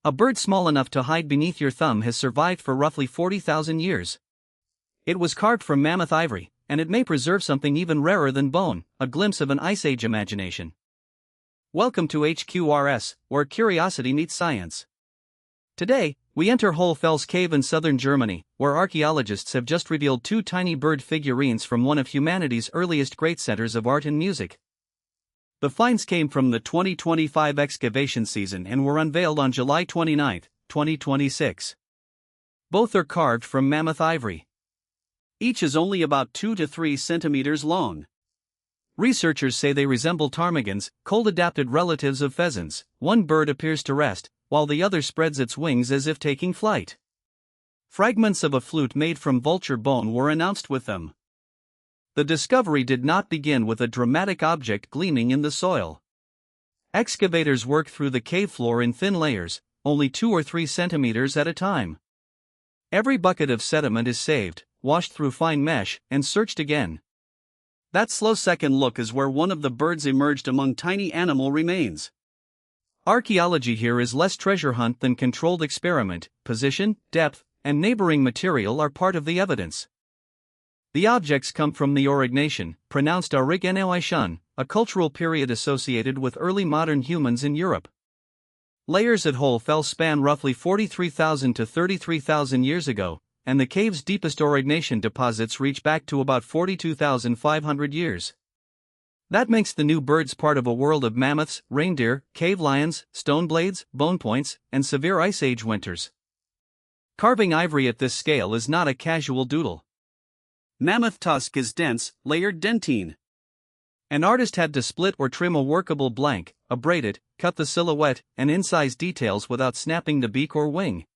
A bird small enough to hide beneath your thumb has survived for roughly 40,000 years. It was carved from mammoth ivory, and it may preserve something even rarer than bone, a glimpse of an Ice Age imagination. Welcome to HQRS, where curiosity meets science. Today, we enter Hohle Fels Cave in southern Germany, where archaeologists have just revealed two tiny bird figurines from one of humanity's earliest great centers of art and music. The finds came from the 2025 excavation season and were unveiled on July 29, 2026. Both are carved from mammoth ivory. Each is only about 2 to 3 centimeters long. Researchers say they resemble ptarmigans, cold-adapted relatives of pheasants. One bird appears to rest, while the other spreads its wings as if taking flight. Fragments of a flute made from vulture bone were announced with them. The discovery did not begin with a dramatic object gleaming in the soil. Excavators worked through the cave floor in thin layers, only 2 or 3 centimeters at a time. Every bucket of sediment is saved, washed through fine mesh, and searched again. That slow second look is where one of the birds emerged among tiny animal remains. Archaeology here is less treasure hunt than controlled experiment. Position, depth, and neighboring material are part of the evidence. The objects come from the Aurignacian, pronounced Aurignacian, a cultural period associated with early modern humans in Europe. Layers at Hohle Fels span roughly 43,000 to 33,000 years ago, and the cave's deepest Aurignacian deposits reach back to about 42,500 years. That makes the new birds part of a world of mammoths, reindeer, cave lions, stone blades, bone points, and severe Ice Age winters. Carving ivory at this scale is not a casual doodle. Mammoth tusk is dense, layered dentine. An artist had to split or trim a workable blank, abrade it, cut the silhouette, and incise details without snapping the beak or wing.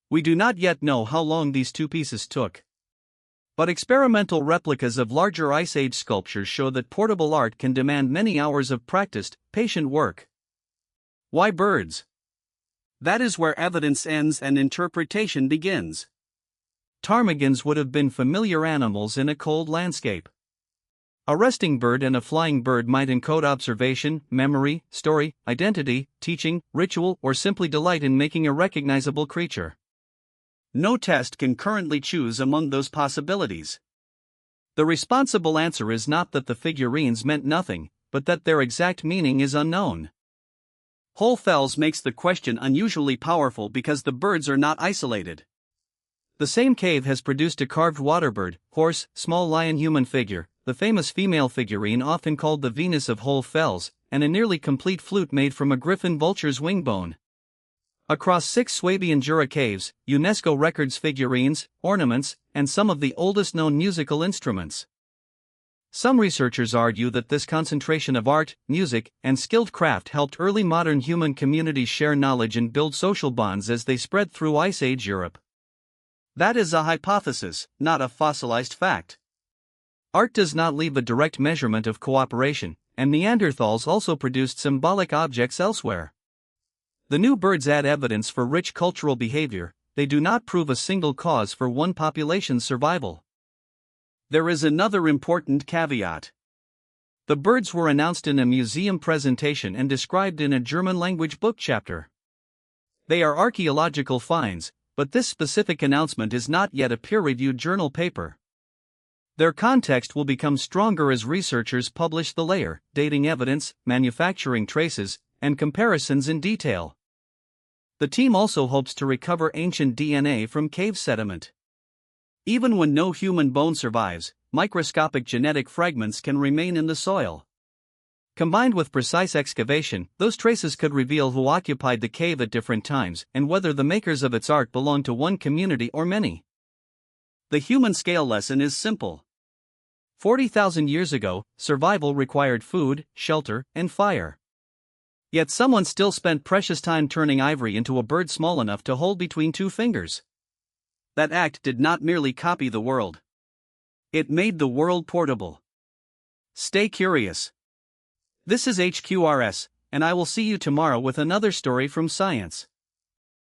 We do not yet know how long these two pieces took. But experimental replicas of larger Ice Age sculptures show that portable art can demand many hours of practiced, patient work. Why birds? That is where evidence ends and interpretation begins. Ptarmigans would have been familiar animals in a cold landscape. A resting bird and a flying bird might encode observation, memory, story, identity, teaching, ritual, or simply delight in making a recognizable creature. No test can currently choose among those possibilities. The responsible answer is not that the figurines meant nothing, but that their exact meaning is unknown. Hohle Fels makes the question unusually powerful because the birds are not isolated. The same cave has produced a carved waterbird, horse, small lion human figure, the famous female figurine often called the Venus of Hohle Fels, and a nearly complete flute made from a griffin vulture's wing bone. Across 6 Swabian Jura caves, UNESCO records figurines, ornaments, and some of the oldest known musical instruments. Some researchers argue that this concentration of art, music, and skilled craft helped early modern human communities share knowledge and build social bonds as they spread through Ice Age Europe. That is a hypothesis, not a fossilized fact. Art does not leave a direct measurement of cooperation, and Neanderthals also produced symbolic objects elsewhere. The new birds add evidence for rich cultural behavior, they do not prove a single cause for one population's survival. There is another important caveat. The birds were announced in a museum presentation and described in a German-language book chapter. They are archaeological finds, but this specific announcement is not yet a peer-reviewed journal paper. Their context will become stronger as researchers publish the layer, dating evidence, manufacturing traces, and comparisons in detail. The team also hopes to recover ancient DNA from cave sediment. Even when no human bone survives, microscopic genetic fragments can remain in the soil. Combined with precise excavation, those traces could reveal who occupied the cave at different times and whether the makers of its art belonged to one community or many. The human scale lesson is simple. 40,000 years ago, survival required food, shelter, and fire. Yet someone still spent precious time turning ivory into a bird small enough to hold between 2 fingers. That act did not merely copy the world. It made the world portable. Stay curious. This is HQRS, and I will see you tomorrow with another story from science.